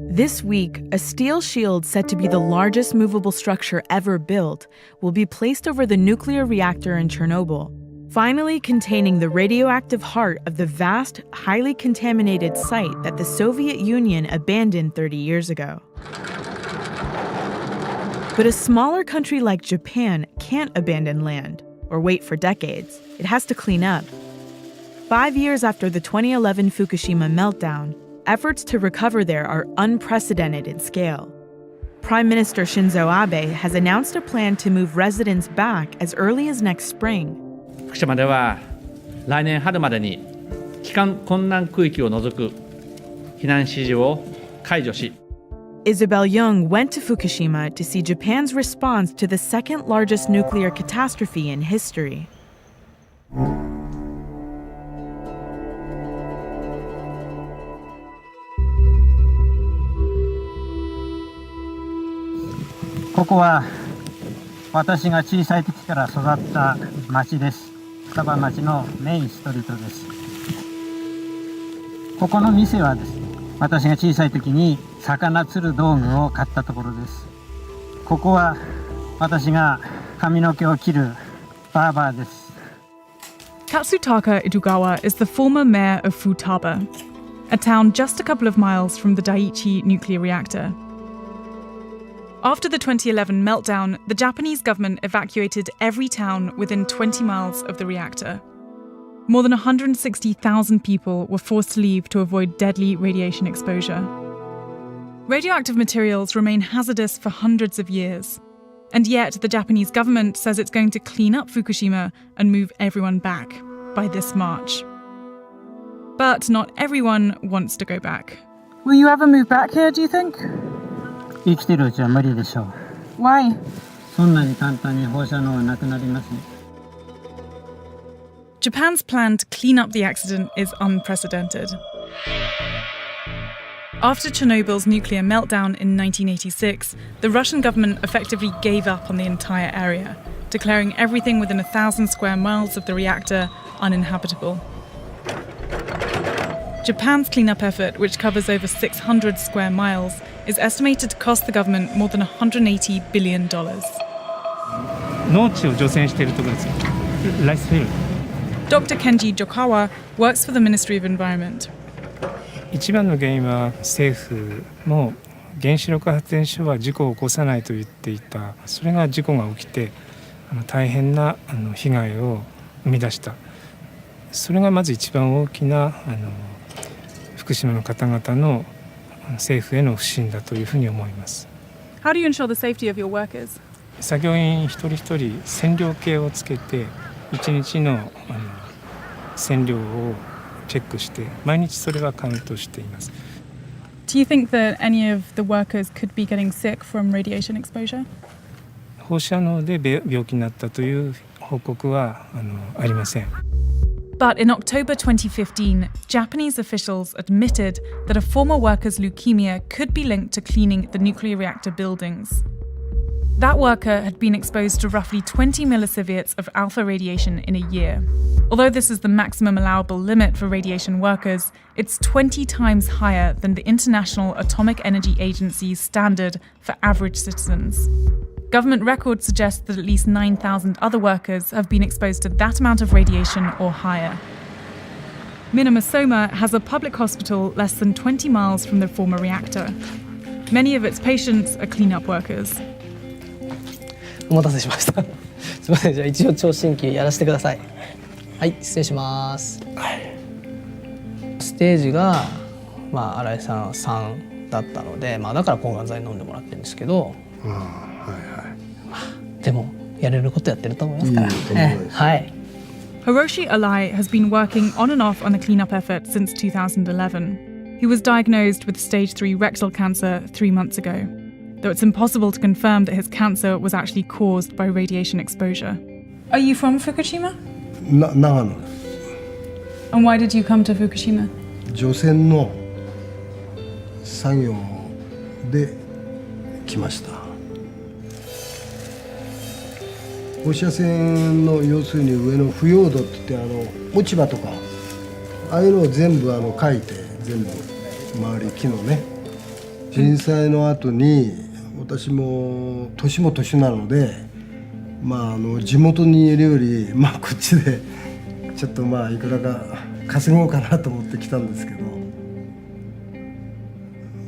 This week, a steel shield said to be the largest movable structure ever built will be placed over the nuclear reactor in Chernobyl, finally containing the radioactive heart of the vast, highly contaminated site that the Soviet Union abandoned 30 years ago. But a smaller country like Japan can't abandon land or wait for decades. It has to clean up. 5 years after the 2011 Fukushima meltdown, efforts to recover there are unprecedented in scale. Prime Minister Shinzo Abe has announced a plan to move residents back as early as next spring. 福島では来年春までに帰還困難区域を除く避難指示を解除し Isabel Young went to Fukushima to see Japan's response to the second largest nuclear catastrophe in history. ここは私が小さい時から育った町です。双葉町のメインストリートです。ここの店はですね、私が小さい時に魚釣る道具を買ったところです。ここは私が髪の毛を切るバーバーです。 Katsutaka Itogawa is the former mayor of Futaba, a town just a couple of miles from the Daiichi nuclear reactor. After the 2011 meltdown, the Japanese government evacuated every town within 20 miles of the reactor. More than 160,000 people were forced to leave to avoid deadly radiation exposure. Radioactive materials remain hazardous for hundreds of years, and yet the Japanese government says it's going to clean up Fukushima and move everyone back by this March. But not everyone wants to go back. Will you ever move back here, do you think? 生きてるうちは無理でしょう。 Why? そんなに簡単に放射能はなくなりません。 Japan's plan to clean up the accident is unprecedented. After Chernobyl's nuclear meltdown in 1986, the Russian government effectively gave up on the entire area, declaring everything within 1,000 square miles of the reactor uninhabitable. Japan's cleanup effort, which covers over 600 square miles, is estimated to cost the government more than $180 billion. 農地を除染しているところです。ライスフィールド。 Dr. Kenji Jokawa works for the Ministry of Environment. 一番の原因は政府も原子力発電所は事故を起こさないと言っていた。それが事故が起きて大変な被害を生み出した。それがまず一番大きな福島の方々の政府への不信だというふうに思います。 How do you ensure the safety of your workers? 作業員一人一人線量計をつけて一日の線量をチェックして毎日それはカウントしています。 Do you think that any of the workers could be getting sick from radiation exposure? 放射能で病気になったという報告はありません。 But in October 2015, Japanese officials admitted that a former worker's leukemia could be linked to cleaning the nuclear reactor buildings. That worker had been exposed to roughly 20 millisieverts of alpha radiation in a year. Although this is the maximum allowable limit for radiation workers, it's 20 times higher than the International Atomic Energy Agency's standard for average citizens. Government records suggest that at least 9,000 other workers have been exposed to that amount of radiation or higher. Minamasoma has a public hospital less than 20 miles from the former reactor. Many of its patients are cleanup workers. お待たせしました。すみません、じゃあ一応聴診器やらせてください。はい、失礼します。ステージが新井さん3だったので、だから抗がん剤飲んでもらってるんですけど。でもやれることやってると思いますから。はい。 Hiroshi Alai has been working on and off on the cleanup effort since 2011. He was diagnosed with stage 3 rectal cancer 3 months ago, though it's impossible to confirm that his cancer was actually caused by radiation exposure. Are you from Fukushima? 長野。 And why did you come to Fukushima? 除染の作業で来ました。放射線の要するに上の腐葉土って言って落ち葉とかああいうのを全部書いて全部周り木のね、震災の後に私も年も年なので、地元にいるより、こっちでちょっといくらか稼ごうかなと思って来たんですけど、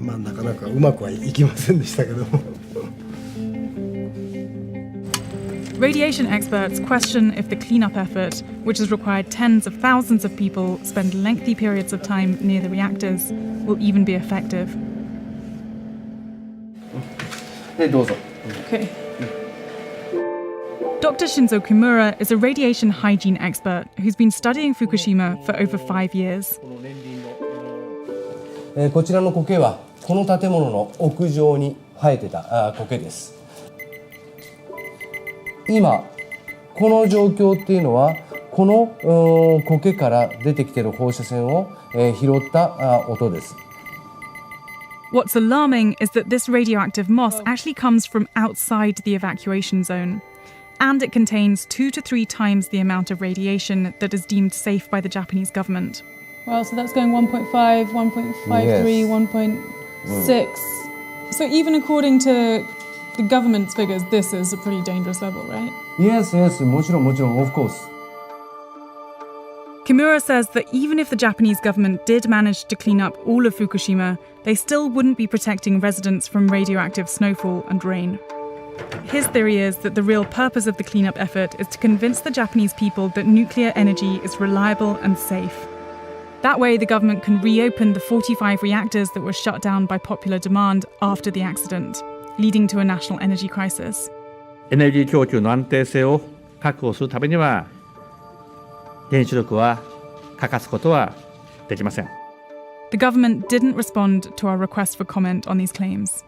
なかなかうまくはいきませんでしたけど。Radiation experts question if the cleanup effort, which has required tens of thousands of people spend lengthy periods of time near the reactors, will even be effective. どうぞ。 Okay. Dr. Shinzo Kimura is a radiation hygiene expert who's been studying Fukushima for over 5 years. こちらの苔はこの建物の屋上に生えてた苔です。今この状況っていうのはこの苔から出てきている放射線を拾った音です。What's alarming is that this radioactive moss actually comes from outside the evacuation zone, and it contains 2 to 3 times the amount of radiation that is deemed safe by the Japanese government. Wow, so that's going 1.5, 1.53, 1.6. So even according to the government's figures, this is a pretty dangerous level, right? Yes, もちろん of course. Kimura says that even if the Japanese government did manage to clean up all of Fukushima, they still wouldn't be protecting residents from radioactive snowfall and rain. His theory is that the real purpose of the cleanup effort is to convince the Japanese people that nuclear energy is reliable and safe. That way, the government can reopen the 45 reactors that were shut down by popular demand after the accident, leading to a national energy crisis. エネルギー供給の安定性を確保するためには、原子力は欠かすことはできません。The government didn't respond to our request for comment on these claims.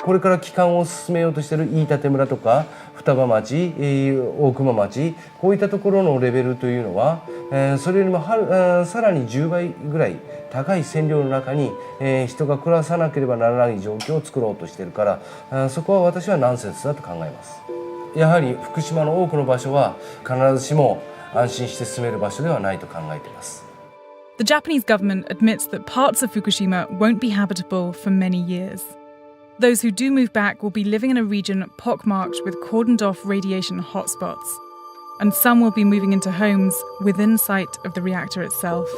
これから帰還を進めようとしている飯舘村とか双葉町、大熊町、こういったところのレベルというのは、それよりもさらに10倍ぐらい高い線量の中に、人が暮らさなければならない状況を作ろうとしているから、そこは私はナンセンスだと考えます。やはり福島の多くの場所は必ずしも安心して住める場所ではないと考えています。The Japanese government admits that parts of Fukushima won't be habitable for many years. Those who do move back will be living in a region pockmarked with cordoned-off radiation hotspots, and some will be moving into homes within sight of the reactor itself.